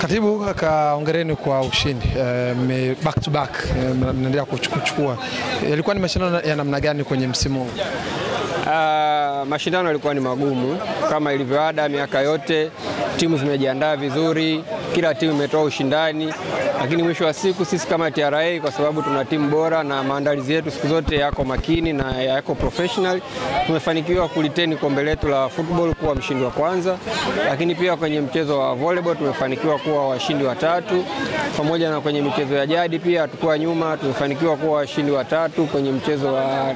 Katibu, hongereni kwa ushindi. Back to back mnaendelea kuchukua. Ilikuwa ni mashindano ya namna gani kwenye msimu huu? Mashindano yalikuwa ni magumu kama ilivyoada miaka yote. Timu zimejiandaa vizuri, kila timu imetoa ushindani, lakini mwisho wa siku sisi kama TRA, kwa sababu tuna timu bora na maandalizi yetu siku zote yako makini na yako professional, tumefanikiwa kuliteni kombe letu la football kuwa mshindi wa kwanza. Lakini pia kwenye mchezo wa volleyball tumefanikiwa kuwa washindi watatu, pamoja na kwenye michezo ya jadi pia tukua nyuma, tumefanikiwa kuwa washindi watatu. Kwenye mchezo wa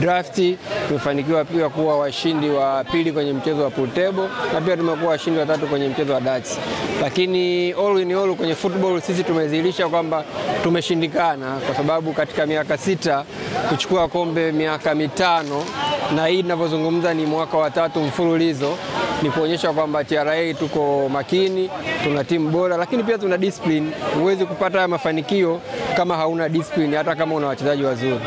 drafti tumefanikiwa pia kuwa washindi wa pili kwenye mchezo wa pool table, na pia tumekuwa washindi watatu kwenye mchezo wa darts. Lakini all in all kwenye football sisi tumezihirisha kwamba tumeshindikana, kwa sababu katika miaka 6 kuchukua kombe miaka 5, na hii ninavyozungumza ni mwaka wa 3 mfululizo, ni kuonyesha kwamba TRA tuko makini, tuna timu bora, lakini pia tuna discipline. Huwezi kupata haya mafanikio kama hauna discipline, hata kama una wachezaji wazuri.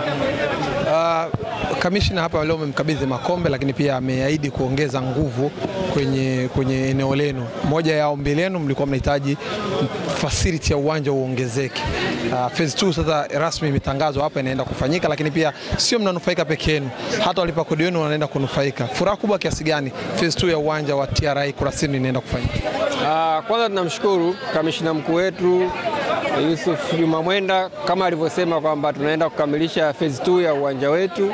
Kamishna hapa leo mmemkabidhi makombe, lakini pia ameahidi kuongeza nguvu kwenye eneo lenu. Moja ya ombi lenu mlikuwa mnahitaji facility ya uwanja uongezeke. Phase 2 sasa rasmi imetangazwa hapa, inaenda kufanyika, lakini pia sio mnanufaika peke yenu, hata walipa kodi wenu wanaenda kunufaika. Furaha kubwa kiasi gani phase 2 ya uwanja wa TRA Kurasini inaenda kufanyika? Kwanza tunamshukuru kamishna mkuu wetu Yusuf Juma Mwenda, kama alivyosema kwamba tunaenda kukamilisha phase 2 ya uwanja wetu,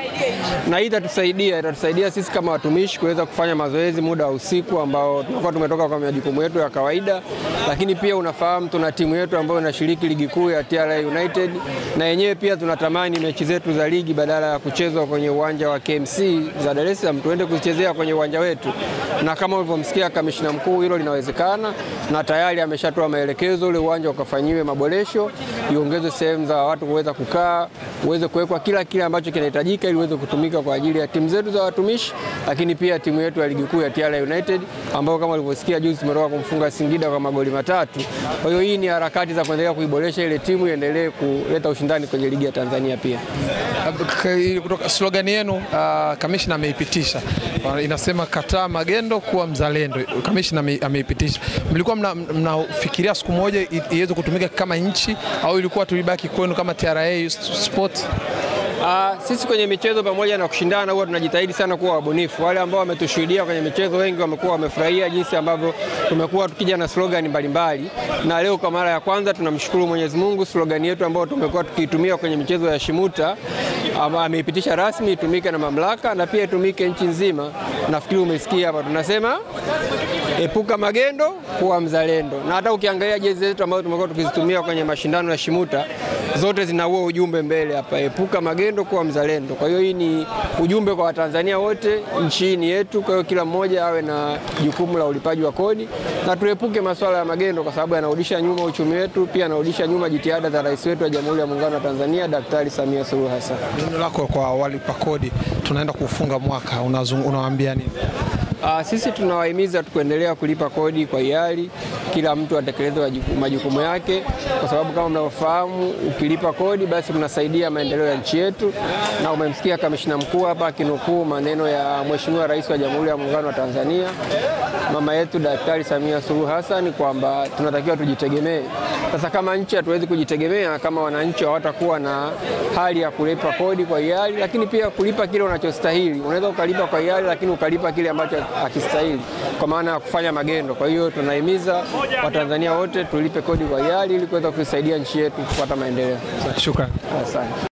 na hii itatusaidia sisi kama watumishi kuweza kufanya mazoezi muda wa usiku ambao tunakuwa tumetoka kwa majukumu yetu ya kawaida. Lakini pia unafahamu tuna timu yetu ambayo inashiriki ligi kuu ya TRA United, na yenyewe pia tunatamani mechi zetu za ligi badala ya kuchezwa kwenye uwanja wa KMC za Dar es Salaam tuende kuzichezea kwenye uwanja wetu. Na kama ulivyomsikia kamishna mkuu, hilo linawezekana, na tayari ameshatoa maelekezo ule uwanja ukafanyiwe maboresho, iongezwe sehemu za watu kuweza kukaa, uweze kuwekwa kile ambacho kinahitajika ili uweze kutumika kwa ajili ya timu zetu za watumishi, lakini pia timu yetu ya ligi kuu ya TRA United ambao kama ulivyosikia juzi tumetoka kumfunga Singida kwa magoli 3. Kwa hiyo hii ni harakati za kuendelea kuiboresha ile timu iendelee kuleta ushindani kwenye ligi ya Tanzania pia. Kutoka slogan yenu kamishna ameipitisha, inasema kataa magendo kuwa mzalendo. Kamishna ameipitisha. Mlikuwa mnafikiria siku moja iweze kutumika kama nchi, au ilikuwa tulibaki kwenu kama TRA Sport? Sisi kwenye michezo pamoja na kushindana huwa tunajitahidi sana kuwa wabunifu. Wale ambao wametushuhudia kwenye michezo wengi wamekuwa wamefurahia jinsi ambavyo tumekuwa tukija na slogan mbalimbali, na leo kwa mara ya kwanza tunamshukuru Mwenyezi Mungu, slogan yetu ambayo tumekuwa tukiitumia kwenye michezo ya Shimuta ameipitisha rasmi itumike na mamlaka na pia itumike nchi nzima. Nafikiri umesikia hapa tunasema epuka magendo kuwa mzalendo, na hata ukiangalia jezi zetu ambazo tumekuwa tukizitumia kwenye mashindano ya Shimuta zote zina huo ujumbe mbele hapa, epuka magendo kuwa mzalendo. Kwa hiyo hii ni ujumbe kwa Watanzania wote, nchini yetu. Kwa hiyo kila mmoja awe na jukumu la ulipaji wa kodi na tuepuke masuala ya magendo, kwa sababu yanarudisha nyuma uchumi wetu, pia yanarudisha nyuma jitihada za rais wetu wa Jamhuri ya Muungano wa Tanzania Daktari Samia Suluhu Hassan. Neno lako kwa walipa kodi, tunaenda kufunga mwaka, unawaambia nini? Sisi tunawahimiza kuendelea kulipa kodi kwa hiari, kila mtu atekeleze majukumu yake, kwa sababu kama mnavyofahamu ukilipa kodi basi tunasaidia maendeleo ya nchi yetu. Na umemsikia kamishna mkuu hapa akinukuu maneno ya Mheshimiwa Rais wa Jamhuri ya Muungano wa Tanzania mama yetu Daktari Samia Suluhu Hassan kwamba tunatakiwa tujitegemee. Sasa kama nchi hatuwezi kujitegemea kama wananchi hawatakuwa na hali ya kulipa kodi kwa hiari, lakini pia kulipa kile unachostahili. Unaweza ukalipa kwa hiari lakini ukalipa kile ambacho hakistahili, kwa maana ya kufanya magendo. Kwa hiyo tunahimiza Watanzania wote tulipe kodi kwa hiari ili kuweza kusaidia nchi yetu kupata maendeleo. Shukrani. Asante.